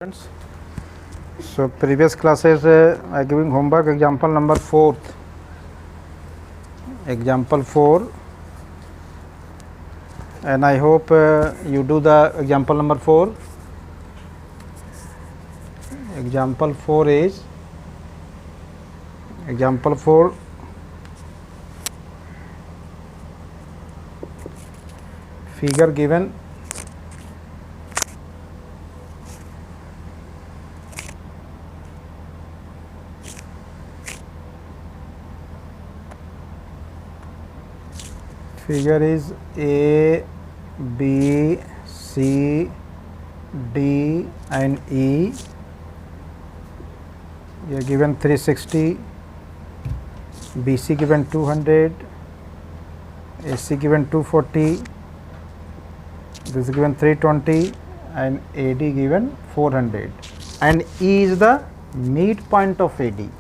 Students, so previous classes I giving homework example number 4, example 4, and I hope you do the example number 4. Example 4 is example 4 figure given figure is A, B, C, D and E. You are given 360, BC given 200, AC given 240, this is given 320 and AD given 400, and E is the midpoint of AD.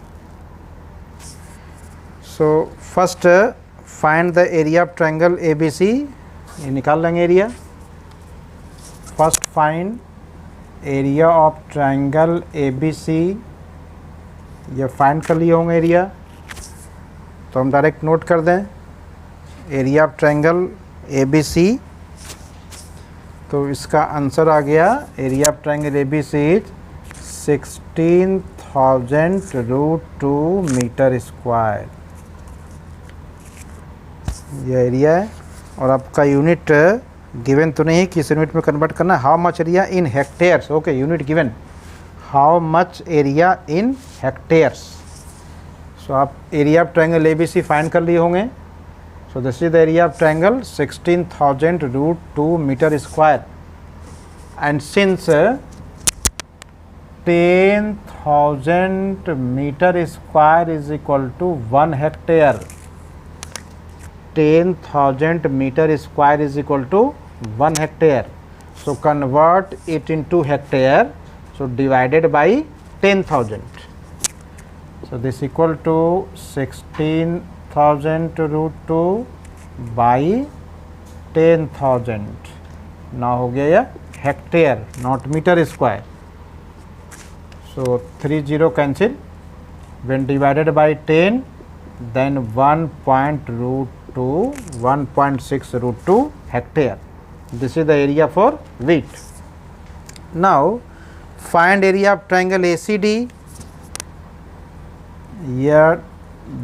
So first find the area of triangle ABC. ये निकाल लेंगे area. First find area of triangle ABC. ये find कर लिए होंगे area, तो हम direct note कर दें एरिया ऑफ ट्रायंगल ABC. तो इसका आंसर आ गया area of triangle ABC is 16,000√2 metre square. ये एरिया है और आपका यूनिट गिवन तो नहीं है, किस यूनिट में कन्वर्ट करना है. How much area in hectares. Okay, unit given how much area in hectares. So आप area of triangle ABC find कर लिए होंगे. So this is the area of triangle 16,000√2 metre square, and since 10,000 metre square is equal to 1 hectare. 10,000 meter square is equal to 1 hectare. So convert it into hectare. So divided by 10,000. So this equal to 16,000√2 by 10,000. Now हो गया यह hectare, not meter square. So 30 cancel. When divided by 10, then 1.6√2 hectare. This is the area for wheat. Now find area of triangle ACD. Here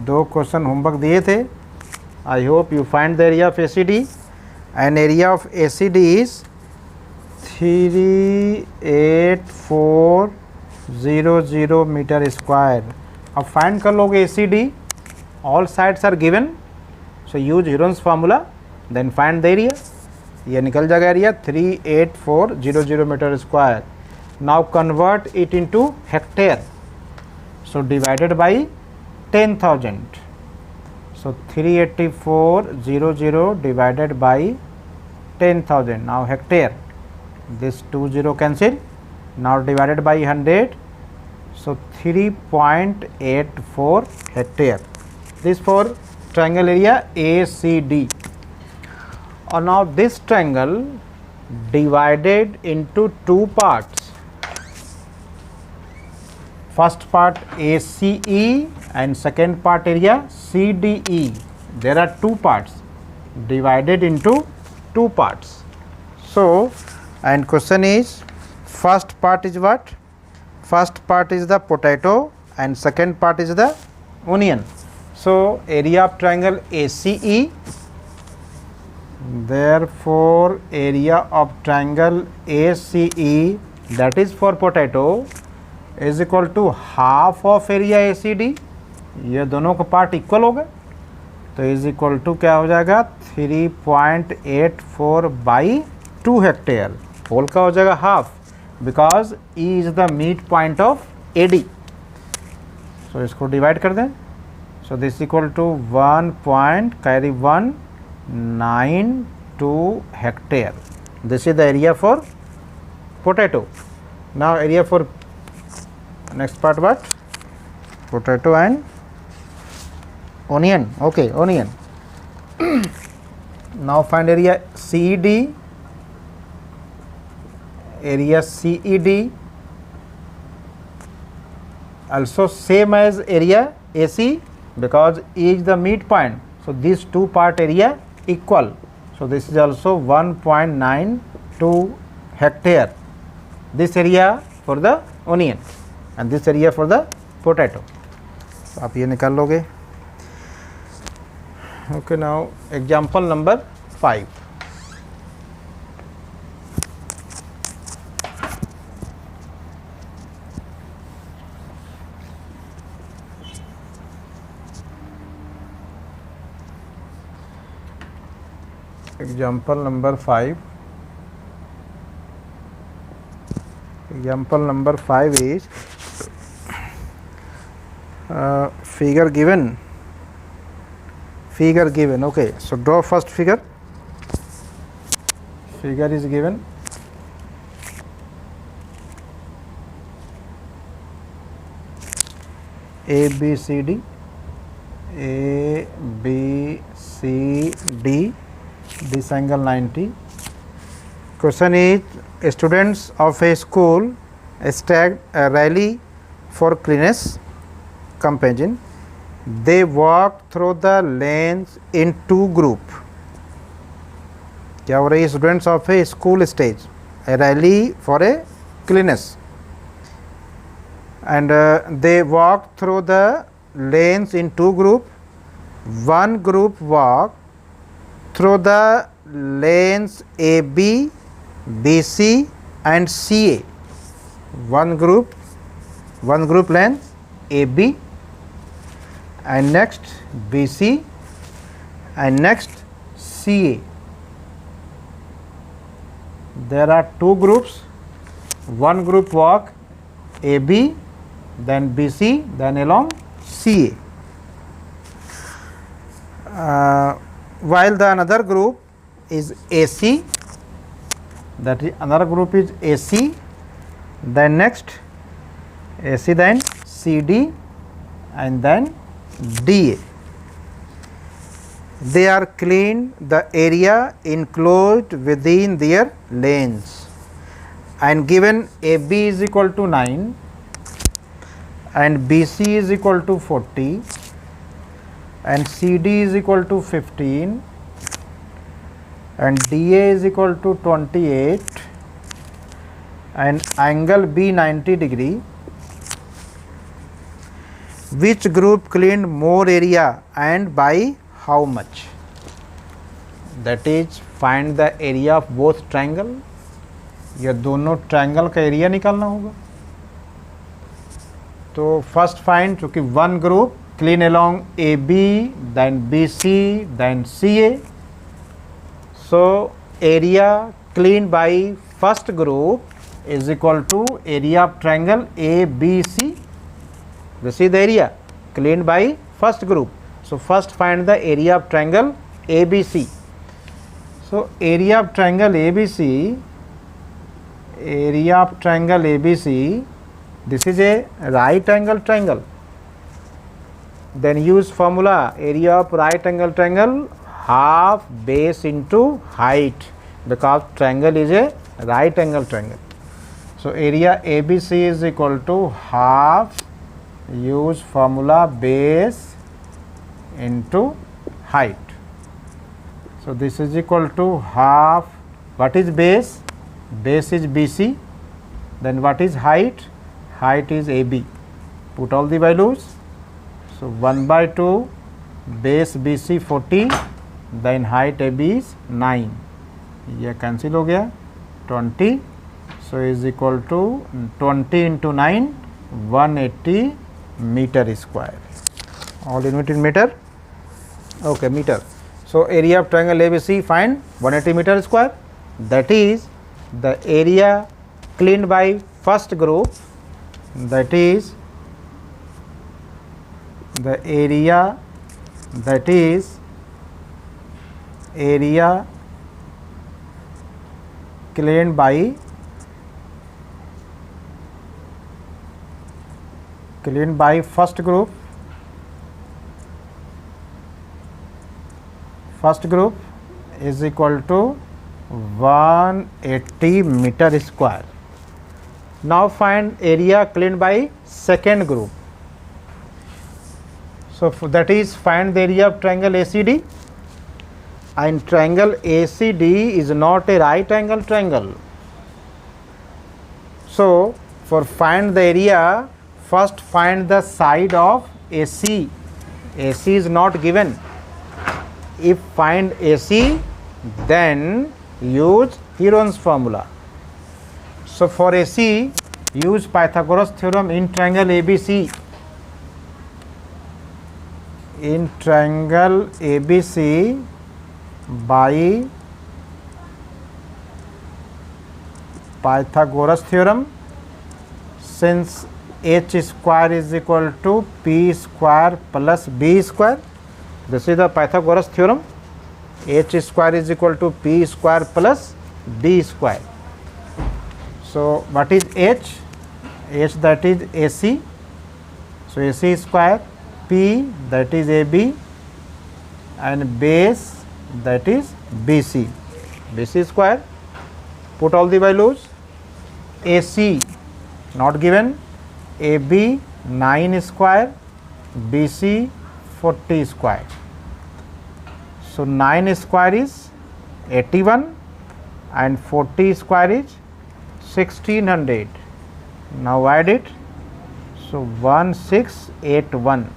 दो question homework दिए थे. I hope you find the area of ACD, and area of ACD is 38400 metre square. अब find कर लोगे ACD. All sides are given, so use Heron's formula, then find the area. ये निकल जाएगा area 38400 metre square. Now convert it into hectare. So divided by 10,000. So 38400 divided by 10,000. Now hectare. This 20 cancel. Now divided by 100. So 3.84 hectare. This for triangle area ACD. Or now this triangle divided into two parts. First part ACE and second part area CDE. There are two parts divided into two parts. So, and question is, first part is what? First part is the potato and second part is the onion. So area of triangle ACE, therefore area of triangle ACE, that is for potato, is equal to half of area ACD. ये दोनों का part equal हो गए, तो is equal to क्या हो जाएगा 3.84 by 2 hectare. Whole का हो जाएगा half, because E is the mid point of AD. सो इसको डिवाइड कर दें. So this equal to 1.192 hectare. This is the area for potato. Now area for next part what? Potato and onion. Okay, onion. Now find area CED. area CED also same as area AC because E is the midpoint. So these two part area equal. So this is also 1.92 hectare. This area for the onion and this area for the potato. So आप ये निकाल लोगे. Okay, now example number 5. Example number 5. Example number 5 is figure given. Figure given. Okay, so draw first figure. Figure is given. A B C D. A B C D. This angle 90. Question is, students of a school staged a rally for cleanliness campaign. They walk through the lanes in two group. क्या हो रही है? Students of a school stage a rally for a cleanliness and they walk through the lanes in two group. One group walk through the lanes AB, BC and CA. One group lane AB and next BC and next CA. There are two groups. One group walk AB, then BC, then along CA. While the another group is AC, that is another group is AC, then next AC, then CD and then DA. They are cleaned the area enclosed within their lanes and given AB is equal to 9 and BC is equal to 40 and CD is equal to 15 and DA is equal to 28 and angle B 90 degree. Which group cleaned more area and by how much? That is, find the area of both triangle. ये दोनों triangle का area निकालना होगा. तो first find, चूँकि one group clean along AB, then BC, then CA. So area cleaned by first group is equal to area of triangle ABC. This is the area cleaned by first group. So first find the area of triangle ABC. So area of triangle ABC, this is a right angle triangle. Then use formula, area of right angle triangle half base into height, because triangle is a right angle triangle. So area ABC is equal to half, use formula base into height. So this is equal to half. What is base? Base is BC. Then what is height? Height is AB. Put all the values. So 1 by 2, base BC 40, then height AB is 9. ये cancel हो गया 20. So is equal to 20 into 9, 180 meter square. All unit in meter. Okay, meter. So area of triangle ABC, find 180 meter square. That is the area cleaned by first group. That is the area, that is area cleaned by first group. First group is equal to 180 meter square. Now find area claimed by second group. So that is find the area of triangle ACD, and triangle ACD is not a right angle triangle. So for find the area, first find the side of AC. AC is not given. If find AC, then use Heron's formula. So for AC, use Pythagoras theorem in triangle ABC. In triangle ABC by Pythagoras theorem, since h square is equal to p square plus b square. This is the Pythagoras theorem. H square is equal to p square plus b square. So what is h? H, that is AC. So AC square, p, that is AB, and base, that is BC. BC square. Put all the values. AC not given. AB 9 square, BC 40 square. So 9 square is 81 and 40 square is 1600. Now add it. So 1681.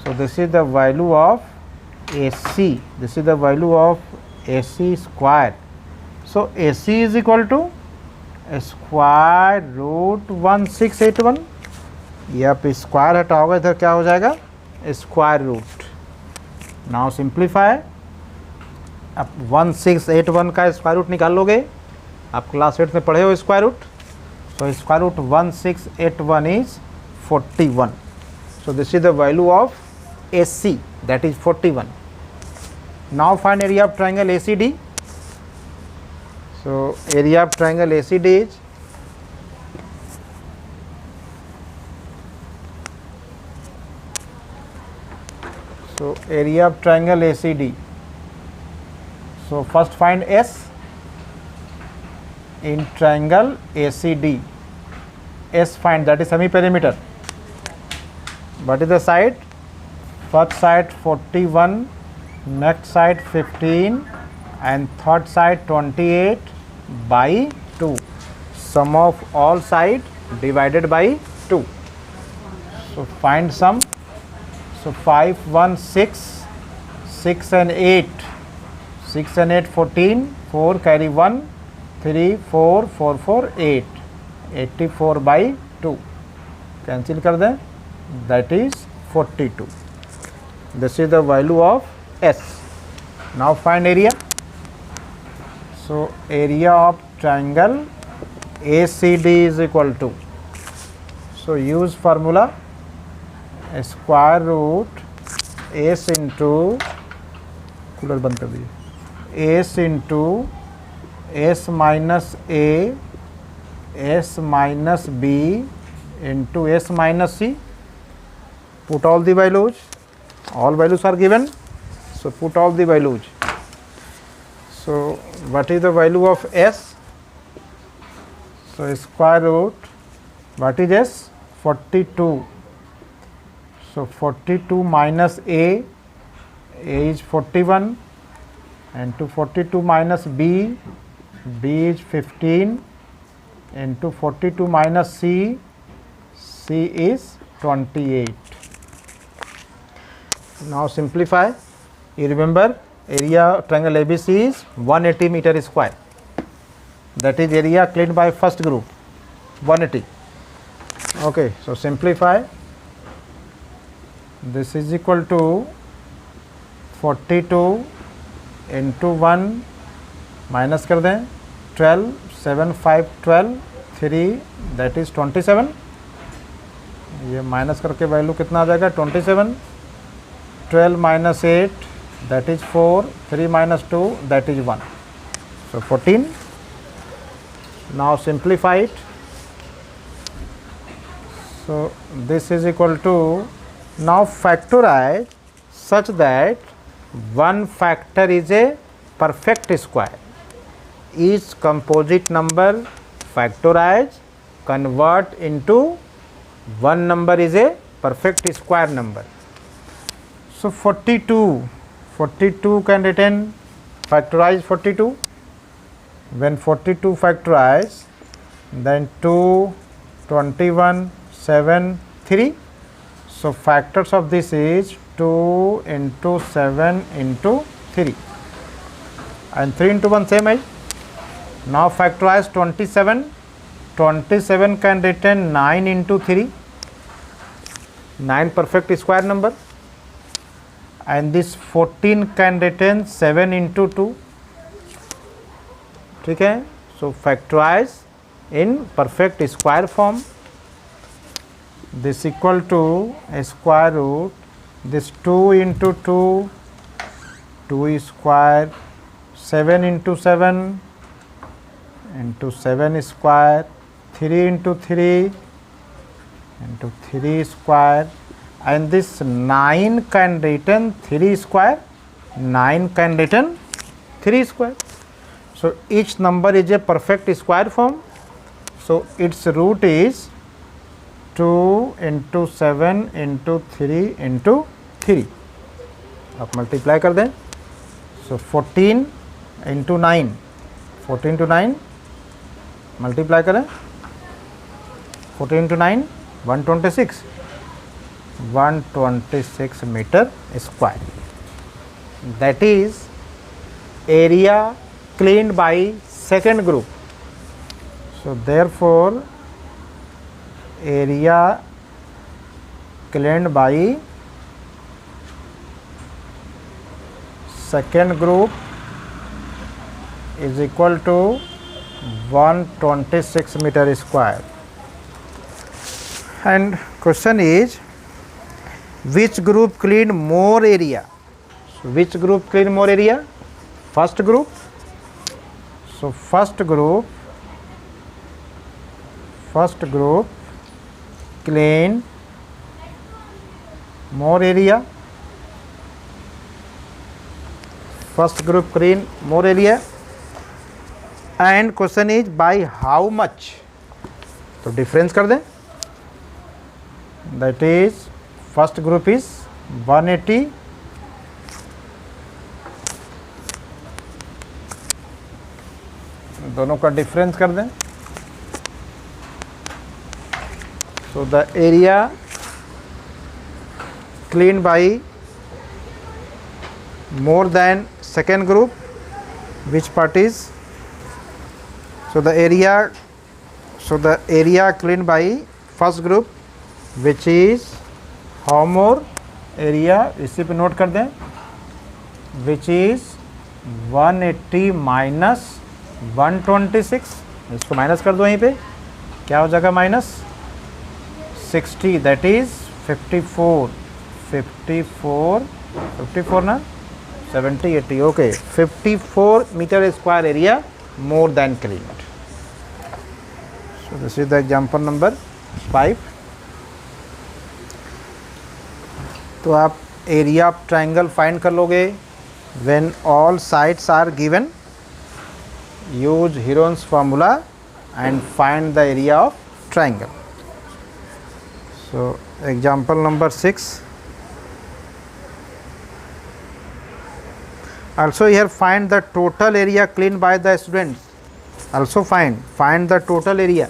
So this is the value of AC. This is the value of AC square. So AC is equal to square root 1681. ये आप square हटाओगे इधर क्या हो जाएगा? Square root. Now simplify. आप 1681 का square root निकाल लोगे. आप क्लास 8 में पढ़े हो square root. So square root 1681 is 41. So this is the value of AC, that is 41. Now find area of triangle ACD. So area of triangle ACD is area of triangle ACD. So first find S in triangle ACD. S find, that is semi perimeter. What is the side? First side 41, next side 15, and third side 28 by 2. Sum of all side divided by 2. So find sum. So 5, 1, 6, 6 and 8, 6 and 8 14, 4 carry 1, 3, 4, 4, 4, 8, 84 by 2. Cancel कर दें. That is 42. This is the value of S. Now find area. So area of triangle ACD is equal to, so use formula square root S into, cooler बंद कर दीजिए, S into S minus A S minus B into S minus C. Put all the values. All values are given. So put all the values. So what is the value of S? So square root, what is S? 42. So 42 minus A is 41, and to 42 minus B is 15, into 42 minus C is 28. Now simplify. You remember area of triangle ABC is 180 meter square. That is area claimed by first group, 180. Okay, so simplify. This is equal to 42 into 1 minus कर दें 12, 7, 5, 12, 3, that is 27. ये minus करके value कितना आ जाएगा? 27. 12 minus 8, that is 4, 3 minus 2, that is 1. So 14. Now simplify it. So this is equal to, now factorize such that one factor is a perfect square. Each composite number factorize convert into one number is a perfect square number. So 42 can written factorize 42. When 42 factorize, then 2, 21, 7, 3. So factors of this is 2 into 7 into 3, and 3 into 1 same as. Now factorize 27. 27 can written 9 into 3, 9 perfect square number, and this 14 can written 7 into 2. ठीक है, so factorize in perfect square form. This equal to a square root, this 2 into 2, 2 square, 7 into 7 into 7 square, 3 into 3 into 3 square, and this 9 can written 3 square, 9 can written 3 square. So each number is a perfect square form. So its root is 2 into 7 into 3 into 3. आप multiply कर दें. So 14 into 9, 14 into 9 multiply करें. 14 into 9 126, 126 meter square. That is area cleaned by second group. So therefore area cleaned by second group is equal to 126 meter square. And question is, which group cleaned more area? So which group cleaned more area? First group. So first group clean more area. First group clean more area. And question is by how much? तो difference कर दें. That is first group is 180, दोनों का difference कर दें. So the area cleaned by more than second group, which part is? So the area cleaned by first group, which is how more area, इसी पे note कर दें, which is 180 minus 126. इसको minus कर दो यहीं पे, क्या हो जाएगा माइनस 60, that is 54 ना 70 80, okay, 54 meter square area more than cleaned. So this is the example number 5. तो आप एरिया ऑफ ट्राइंगल फाइंड कर लोगे when all sides are given. Use Heron's formula and find the area of triangle. So example number 6. Also here find the total area cleaned by the students. Also find the total area.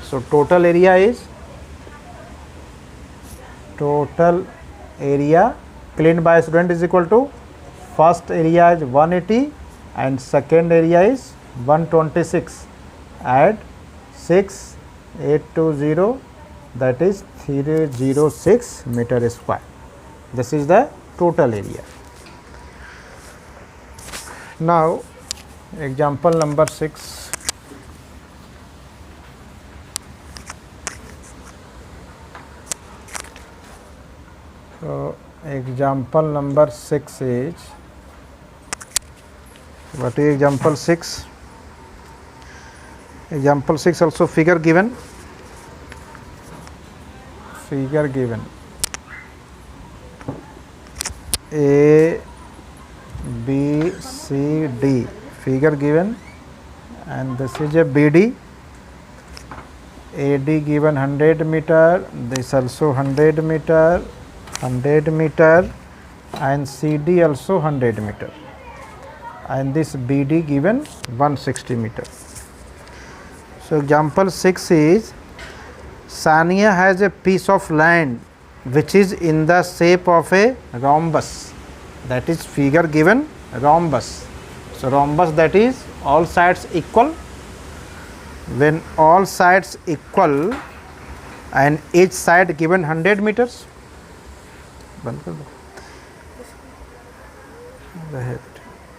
So total area is cleaned by student is equal to first area is 180 and second area is 126. Add 6, 820, that is 306 meter square. This is the total area. Now example number 6. So example number 6 is, what is example 6? Example 6 also figure given. A, B, C, D, figure given, and this is a BD. AD given 100 meter, this also 100 meter, 100 meter, and CD also 100 meter, and this BD given 160 meter. So example 6 is, Sania has a piece of land which is in the shape of a rhombus, that is figure given rhombus. So rhombus, that is all sides equal. When all sides equal and each side given 100 meters,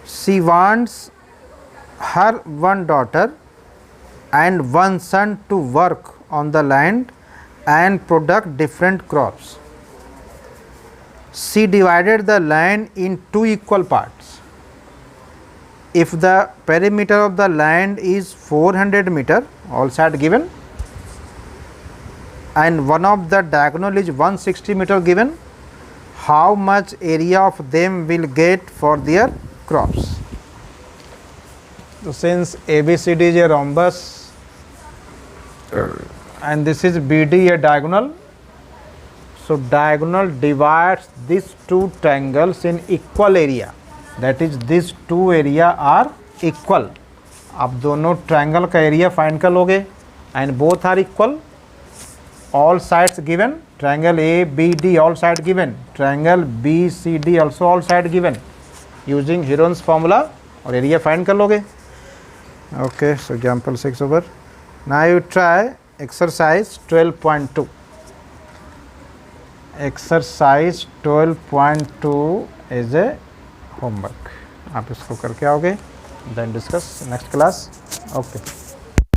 she wants her one daughter and one son to work on the land and produce different crops. She divided the land in two equal parts. If the perimeter of the land is 400 meter, all sides given, and one of the diagonal is 160 meter given, how much area of them will get for their crops? So since ABCD is a rhombus and this is BD a diagonal, so diagonal divides these two triangles in equal area, that is these two area are equal. आप दोनों triangle का area find कर लोगे and both are equal, all sides given, triangle ABD all side given, triangle BCD also all side given, using Heron's formula और area find कर लोगे. Okay, so example 6 over. Now you try exercise 12.2. Exercise 12.2 is a homework. आप इसको करके आओगे, then discuss next class. Okay.